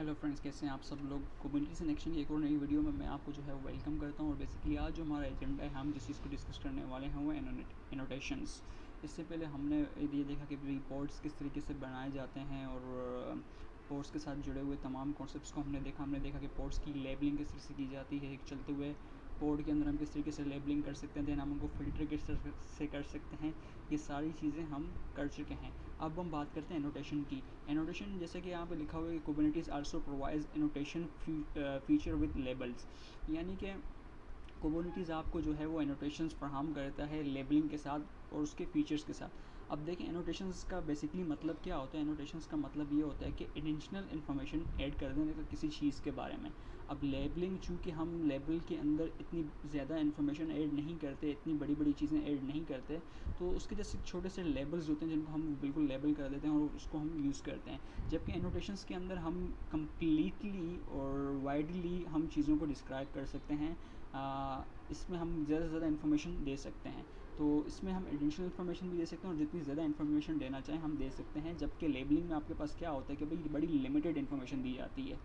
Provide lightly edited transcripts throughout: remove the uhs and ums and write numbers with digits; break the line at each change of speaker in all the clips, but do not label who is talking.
Hello friends, कैसे हैं आप सब लोग। कम्युनिटी सिलेक्शन की एक और नई वीडियो में मैं आपको जो है वेलकम करता हूँ। और बेसिकली आज जो हमारा एजेंडा है, हम जिस चीज़ को डिस्कस करने वाले हैं वो एनोटेशंस। इससे पहले हमने ये देखा कि रिपोर्ट्स किस तरीके से बनाए जाते हैं और पोर्ट्स के साथ जुड़े हुए तमाम कॉन्सेप्ट्स को हमने देखा कि पोर्ट्स की लेबलिंग किस तरह से की जाती है। एक चलते हुए पोर्ट के अंदर हम किस तरीके से लेबलिंग कर सकते हैं, देन हम उनको फ़िल्टर किस तरह से कर सकते हैं। ये सारी चीज़ें हम कर चुके हैं। अब हम बात करते हैं एनोटेशन की। एनोटेशन जैसे कि यहाँ पे लिखा हुआ है कि Kubernetes also provides annotation feature with labels, यानी कि कुबरनेटिस आपको जो है वो एनोटेशंस फराहम करता है लेबलिंग के साथ और उसके फीचर्स के साथ। अब देखें एनोटेशंस का बेसिकली मतलब क्या होता है। एनोटेशंस का मतलब ये होता है कि एडिशनल इन्फॉर्मेशन ऐड कर देने का किसी चीज़ के बारे में। अब लेबलिंग, चूँकि हम लेबल के अंदर इतनी ज़्यादा इन्फॉर्मेशन ऐड नहीं करते, इतनी बड़ी बड़ी चीज़ें ऐड नहीं करते, तो उसके जैसे छोटे से लेबल्स होते हैं जिनको हम बिल्कुल लेबल कर देते हैं और उसको हम यूज़ करते हैं। जबकि एनोटेशंस के अंदर हम कम्प्लीटली और वाइडली हम चीज़ों को डिस्क्राइब कर सकते हैं। इसमें हम ज़्यादा से ज़्यादा इन्फॉर्मेशन दे सकते हैं। तो इसमें हम एडिशनल इन्फॉर्मेशन भी दे सकते हैं और जितनी ज़्यादा इन्फॉर्मेशन देना चाहें हम दे सकते हैं। जबकि लेबलिंग में आपके पास क्या होता है कि भाई बड़ी लिमिटेड इन्फॉर्मेशन दी जाती है।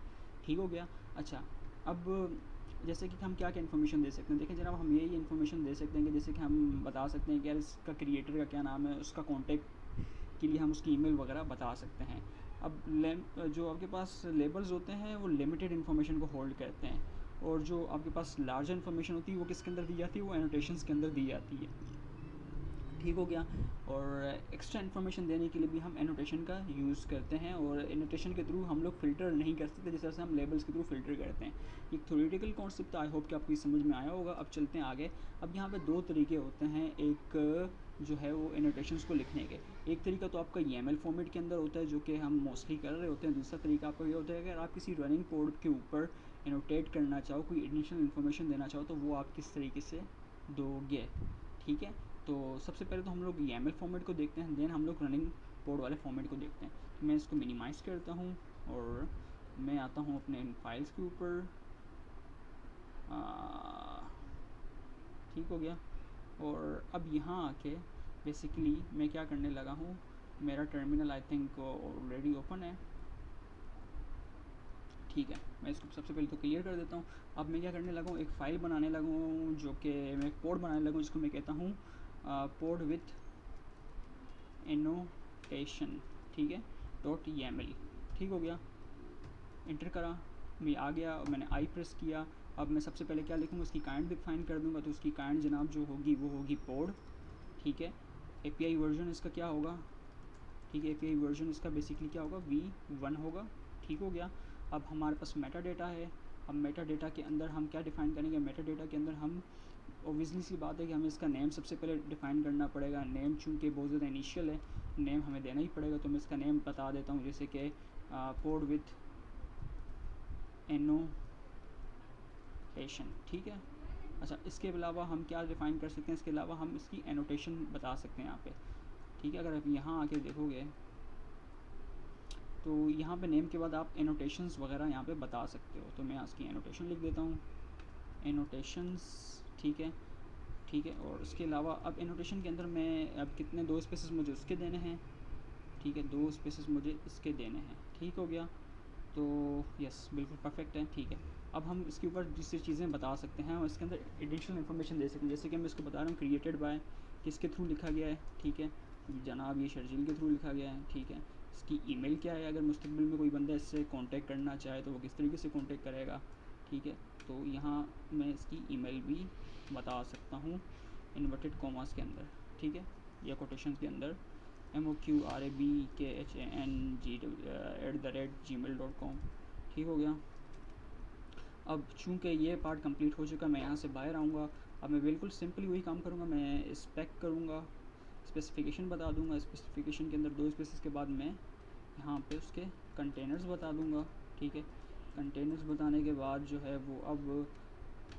ठीक हो गया। अच्छा, अब जैसे कि हम क्या क्या इन्फॉर्मेशन दे सकते हैं। देखें जनाब, हम यही इन्फॉर्मेशन दे सकते हैं कि जैसे कि हम बता सकते हैं कि यार इसका क्रिएटर का क्या नाम है, उसका कॉन्टैक्ट के लिए हम उसकी ईमेल वगैरह बता सकते हैं। अब जो आपके पास लेबल्स होते हैं वो लिमिटेड इन्फॉर्मेशन को होल्ड करते हैं, और जो आपके पास लार्जर इन्फॉर्मेशन होती है वो किसके अंदर दी जाती है, वो एनोटेशंस के अंदर दी जाती है। ठीक हो गया। और एक्स्ट्रा इन्फॉर्मेशन देने के लिए भी हम एनोटेशन का यूज़ करते हैं, और एनोटेशन के थ्रू हम लोग फ़िल्टर नहीं कर सकते जिस तरह से हम लेबल्स के थ्रू फ़िल्टर करते हैं। एक थ्योरेटिकल कॉन्सेप्ट आई होप कि आपको समझ में आया होगा। अब चलते हैं आगे। अब यहाँ पे दो तरीके होते हैं, एक जो है वो एनोटेशंस को लिखने के। एक तरीका तो आपका YAML फॉर्मेट के अंदर होता है जो कि हम मोस्टली कर रहे होते हैं। दूसरा तरीका आपका ये होता है कि अगर आप किसी रनिंग कोड के ऊपर एनोटेट करना चाहो, कोई एडिशनल इन्फॉर्मेशन देना चाहो, तो वो आप किस तरीके से दोगे। ठीक है। तो सबसे पहले तो हम लोग YAML फॉर्मेट को देखते हैं, देन हम लोग रनिंग कोड वाले फॉर्मेट को देखते हैं। तो मैं इसको मिनिमाइज़ करता हूँ और मैं आता हूँ अपने इन फाइल्स के ऊपर। ठीक हो गया। और अब यहाँ आके बेसिकली मैं क्या करने लगा हूँ, मेरा terminal I think already open है। ठीक है, मैं इसको सबसे पहले तो क्लियर कर देता हूँ। अब मैं क्या करने लगा हूँ, एक फ़ाइल बनाने लगा हूँ जो कि मैं एक पोर्ट बनाने लगा हूँ जिसको मैं कहता हूँ पोर्ट विथ एनोटेशन। ठीक है, .yaml। ठीक हो गया। इंटर करा, मैं आ गया और मैंने आई प्रेस किया। अब मैं सबसे पहले क्या लिखूँगा, उसकी काइंड डिफाइन कर दूँगा। तो उसकी काइंड जनाब जो होगी वो होगी पोड। ठीक है। API वर्जन इसका क्या होगा, ठीक है, API वर्जन इसका बेसिकली क्या होगा, V1 होगा। ठीक हो गया। अब हमारे पास मेटा डेटा है। अब मेटा डेटा के अंदर हम क्या डिफ़ाइन करेंगे, मेटा डेटा के अंदर हम ओबियसली सी बात है कि हमें इसका नेम सबसे पहले डिफ़ाइन करना पड़ेगा। नेम चूँकि बहुत ज़्यादा इनिशियल है, नेम हमें देना ही पड़ेगा। तो मैं इसका नेम बता देता हूँ, जैसे कि पोड विथ एनोटेशन। ठीक है। अच्छा, इसके अलावा हम क्या डिफ़ाइन कर सकते हैं, इसके अलावा हम इसकी एनोटेशन बता सकते हैं यहाँ पे। ठीक है, अगर आप यहाँ आके देखोगे तो यहाँ पे नेम के बाद आप एनोटेशंस वगैरह यहाँ पे बता सकते हो। तो मैं इसकी एनोटेशन लिख देता हूँ, एनोटेशंस। ठीक है। ठीक है। और इसके अलावा अब एनोटेशन के अंदर मैं अब कितने, 2 स्पेसेस मुझे उसके देने हैं। ठीक है, 2 स्पेसेस मुझे इसके देने हैं। ठीक हो गया। तो यस, बिल्कुल परफेक्ट है। ठीक है। अब हम इसके ऊपर जिससे चीज़ें बता सकते हैं और इसके अंदर एडिशनल इन्फॉर्मेशन दे सकते हैं। जैसे कि मैं इसको बता रहा हूँ क्रिएटेड बाय, किसके थ्रू लिखा गया है। ठीक है, जनाब ये शर्जील के थ्रू लिखा गया है। ठीक है। इसकी ईमेल क्या है, अगर मुस्तकबिल में कोई बंदा इससे कांटेक्ट करना चाहे तो वो किस तरीके से कांटेक्ट करेगा। ठीक है। तो यहाँ मैं इसकी ईमेल भी बता सकता हूँ इन्वर्टेड कॉमास के अंदर। ठीक है, या कोटेशन के अंदर, MOQRABKHANG@gmail.com। ठीक हो गया। अब चूँकि ये पार्ट कंप्लीट हो चुका, मैं यहाँ से बाहर आऊँगा। अब मैं बिल्कुल सिंपली वही काम करूँगा, मैं स्पेक करूँगा, स्पेसिफिकेशन बता दूँगा। स्पेसिफिकेशन के अंदर 2 स्पेसेस के बाद मैं यहाँ पे उसके कंटेनर्स बता दूँगा। ठीक है। कंटेनर्स बताने के बाद जो है वो अब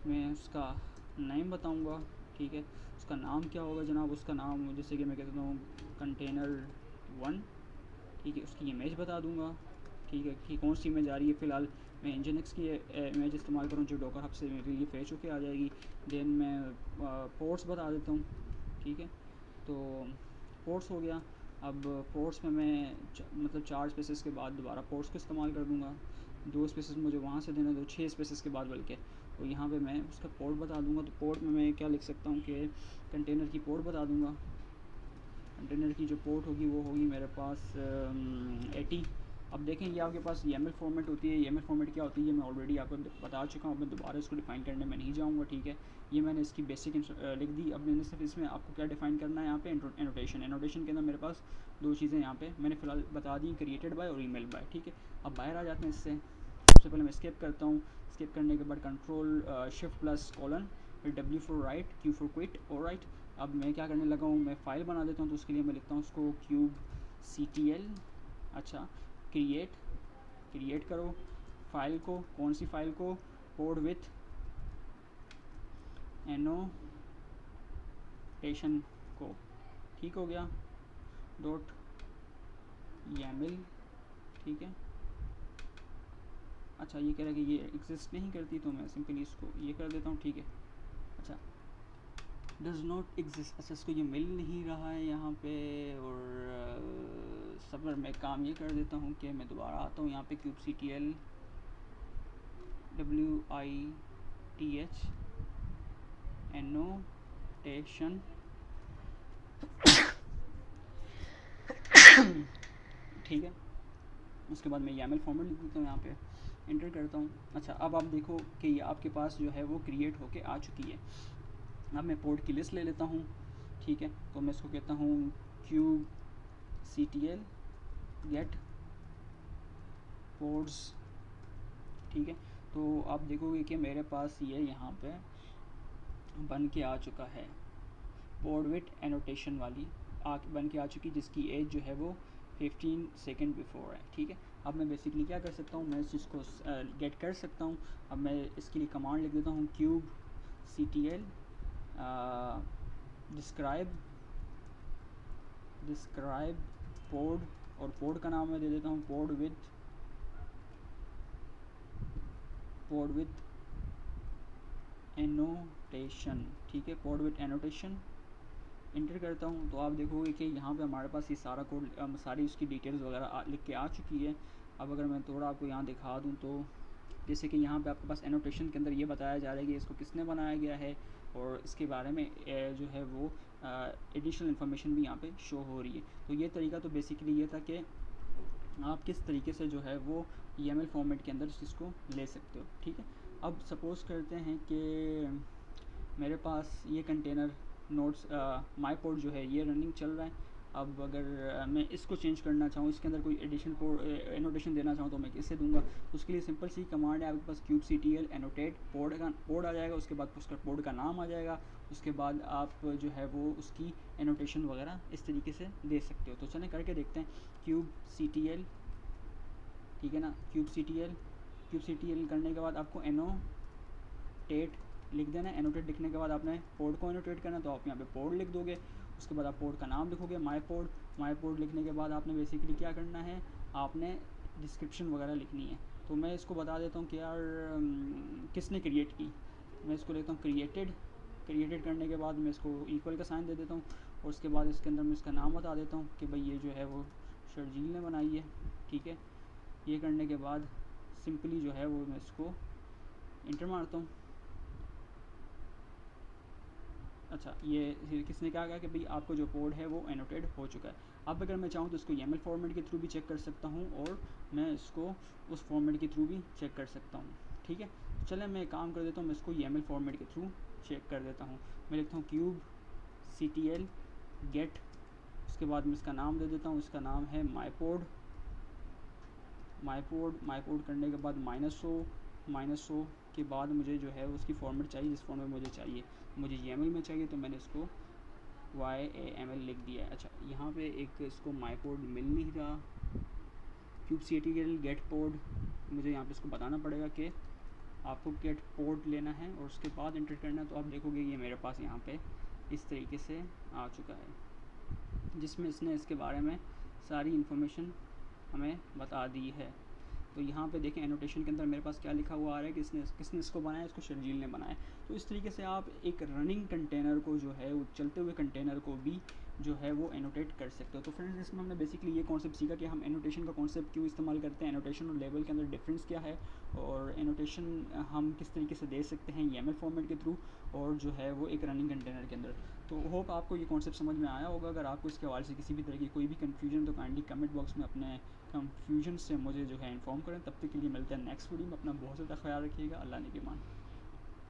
मैं उसका नेम बताऊँगा। ठीक है। उसका नाम क्या होगा जनाब, उसका नाम जैसे कि मैं कह देता हूँ कंटेनर 1। ठीक है। उसकी इमेज बता दूँगा। ठीक है, कि कौन सी इमेज आ रही है। फ़िलहाल मैं nginx की इमेज इस्तेमाल करूँ जो डॉकर हब से मेरे लिए फेच होके आ जाएगी। देन मैं पोर्ट्स बता देता हूँ। ठीक है। तो पोर्ट्स हो गया। अब पोर्ट्स में मैं मतलब 4 स्पेसेस के बाद दोबारा पोर्ट्स को इस्तेमाल कर दूँगा। 2 स्पेसेस मुझे वहाँ से देना, तो 6 स्पेसेस के बाद बल्कि। तो यहाँ पे मैं उसका पोर्ट बता दूँगा। तो पोर्ट में मैं क्या लिख सकता हूँ कि कंटेनर की पोर्ट बता दूँगा। कंटेनर की जो पोर्ट होगी वो होगी मेरे पास 80। अब देखें ये आपके पास YAML फॉर्मेट होती है। YAML फॉर्मेट क्या होती है ये मैं ऑलरेडी आपको बता चुका हूँ, मैं दोबारा इसको डिफ़ाइन करने में नहीं जाऊँगा, ठीक है। ये मैंने इसकी बेसिक लिख दी। अब मैंने सिर्फ इसमें आपको क्या डिफ़ाइन करना है यहाँ पे, एनोटेशन। एनोटेशन के अंदर मेरे पास 2 चीज़ें यहाँ पे मैंने फ़िलहाल बता दी, क्रिएटेड बाय और ईमेल बाय, ठीक है। अब बाहर आ जाते हैं इससे। सबसे पहले मैं स्केप करता हूँ। स्केप करने के बाद कंट्रोल शिफ्ट प्लस कॉलन, फिर W for right, Q for quit, और राइट। अब मैं क्या करने लगा हूँ, मैं फ़ाइल बना देता हूँ। तो उसके लिए मैं लिखता हूँ उसको kubectl। अच्छा, क्रिएट करो फाइल को। कौन सी फाइल को? कोड विथ एनोटेशन को, ठीक हो गया। .yaml, ठीक है। अच्छा ये कह रहा है कि ये एग्जिस्ट नहीं करती, तो मैं सिंपली इसको ये कर देता हूँ, ठीक है। अच्छा, डज़ नॉट एग्जिस्ट, अच्छा इसको ये मिल नहीं रहा है यहाँ पे। और सब पर मैं काम ये कर देता हूँ कि मैं दोबारा आता हूँ यहाँ पे kubectl WITH एनोटेशन ठीक है। उसके बाद मैं YAML फॉर्मेट लिख देता हूँ, यहाँ पे इंटर करता हूँ। अच्छा, अब आप देखो कि ये आपके पास जो है वो क्रिएट होके आ चुकी है। अब मैं पोर्ट की लिस्ट ले लेता हूँ, ठीक है। तो मैं इसको कहता हूँ kubectl गेट पोर्ट्स, ठीक है। तो आप देखोगे कि मेरे पास ये यहाँ पे बन के आ चुका है, पोर्ट विथ एनोटेशन वाली बन के आ चुकी, जिसकी एज जो है वो 15 सेकेंड बिफोर है, ठीक है। अब मैं बेसिकली क्या कर सकता हूँ, मैं इस चीज़ को गेट कर सकता हूँ। अब मैं इसके लिए कमांड लिख देता हूँ kubectl डिस्क्राइब पोर्ट, और पोर्ट का नाम मैं दे देता हूँ पोर्ट विथ एनोटेशन, ठीक है। पोर्ट विथ एनोटेशन इंटर करता हूँ। तो आप देखोगे कि यहाँ पे हमारे पास ये सारा कोड, सारी उसकी डिटेल्स वगैरह लिख के आ चुकी है। अब अगर मैं थोड़ा आपको यहाँ दिखा दूँ, तो जैसे कि यहाँ पे आपके पास एनोटेशन के अंदर ये बताया जा रहा है कि इसको किसने बनाया गया है, और इसके बारे में जो है वो एडिशनल इन्फॉर्मेशन भी यहाँ पे शो हो रही है। तो ये तरीका तो बेसिकली ये था कि आप किस तरीके से जो है वो YAML फॉर्मेट के अंदर इस चीज़ को ले सकते हो, ठीक है। अब सपोज़ करते हैं कि मेरे पास ये कंटेनर नोट्स माई पोर्ट जो है ये रनिंग चल रहा है। अब अगर मैं इसको चेंज करना चाहूँ, इसके अंदर कोई एडिशन पोर्ट एनोटेशन देना चाहूँ, तो मैं किससे दूंगा? उसके लिए सिंपल सी कमांड है आपके पास, kubectl एनोटेट पोर्ट आ जाएगा। उसके बाद उसका पोर्ट का नाम आ जाएगा। उसके बाद आप जो है वो उसकी एनोटेशन वगैरह इस तरीके से दे सकते हो। तो चलें करके देखते हैं kubectl, ठीक है ना। kubectl करने के बाद आपको एनोटेट लिख देना है। एनोटेट लिखने के बाद आपने पोर्ट को एनोटेट करना है, तो आप यहाँ पे पोर्ट लिख दोगे। उसके बाद आप पोर्ट का नाम लिखोगे माई पोर्ट लिखने के बाद आपने बेसिकली क्या करना है, आपने डिस्क्रिप्शन वगैरह लिखनी है। तो मैं इसको बता देता हूँ कि यार किसने क्रिएट की। मैं इसको लेता हूँ क्रिएटेड करने के बाद मैं इसको इक्वल का साइन दे देता हूँ, और उसके बाद इसके अंदर मैं इसका नाम बता देता हूँ कि भाई ये जो है वो शर्जील ने बनाई है, ठीक है। ये करने के बाद सिंपली जो है वो मैं इसको इंटर मारता हूँ। अच्छा, ये किसने कहा कि भाई आपको जो कोड है वो एनोटेड हो चुका है। अब अगर मैं चाहूँ तो इसको YAML फॉर्मेट के थ्रू भी चेक कर सकता हूँ, और मैं इसको उस फॉर्मेट के थ्रू भी चेक कर सकता हूँ, ठीक है। चले मैं काम कर देता हूँ, मैं इसको YAML फॉर्मेट के थ्रू चेक कर देता हूँ। मैं लिखता हूँ kubectl गेट, उसके बाद मैं इसका नाम दे देता हूँ, इसका नाम है माई पोर्ट करने के बाद -o के बाद मुझे जो है उसकी फॉर्मेट चाहिए, जिस फॉर्मेट मुझे चाहिए। मुझे YAML में चाहिए, तो मैंने इसको YAML लिख दिया है। अच्छा, यहाँ पे एक इसको माई पोर्ट मिल नहीं रहा, kubectl गेट पोर्ट, मुझे यहाँ पे इसको बताना पड़ेगा कि आपको गेट पोर्ट लेना है और उसके बाद इंटर करना है। तो आप देखोगे ये मेरे पास यहाँ पे इस तरीके से आ चुका है, जिसमें इसने इसके बारे में सारी इन्फॉर्मेशन हमें बता दी है। तो यहाँ पे देखें एनोटेशन के अंदर मेरे पास क्या लिखा हुआ आ रहा है कि किसने इसको बनाया, इसको शर्जील ने बनाया। तो इस तरीके से आप एक रनिंग कंटेनर को जो है वो चलते हुए कंटेनर को भी जो है वो एनोटेट कर सकते हो। तो फ्रेंड्स इसमें हमने बेसिकली ये कॉन्सेप्ट सीखा कि हम एनोटेशन का कॉन्सेप्ट क्यों इस्तेमाल करते हैं, एनोटेशन और लेबल के अंदर डिफरेंस क्या है, और एनोटेशन हम किस तरीके से दे सकते हैं YAML फॉर्मेट के थ्रू, और जो है वो एक रनिंग कंटेनर के अंदर। तो होप आपको ये कॉन्सेप्ट समझ में आया होगा। अगर आपको इसके हवाले से किसी भी तरह की कोई भी कन्फ्यूजन तो काइंडली कमेंट बॉक्स में अपने कन्फ्यूजन से मुझे जो है इन्फॉर्म करें। तब तक के लिए मिलते हैं नेक्स्ट वीडियो में। अपना बहुत ज़्यादा ख्याल रखिएगा। अल्लाह ने के मान।